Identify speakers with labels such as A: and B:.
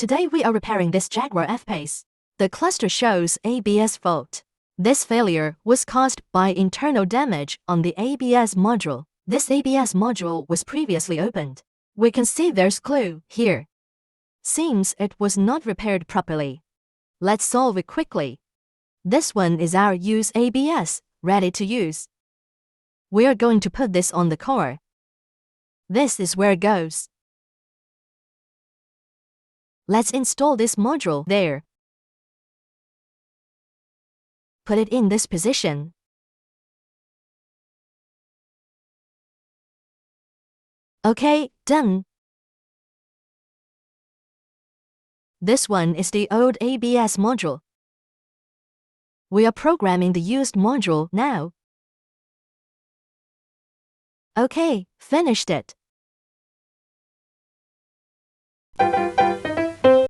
A: Today we are repairing this Jaguar F-Pace. The cluster shows ABS fault. This failure was caused by internal damage on the ABS module. This ABS module was previously opened. We can see there's clue here. Seems it was not repaired properly. Let's solve it quickly. This one is our use ABS, ready to use. We are going to put this on the core. This is where it goes. Let's install this module there. Put it in this position. Okay, done. This one is the old ABS module. We are programming the used module now. Okay, finished it.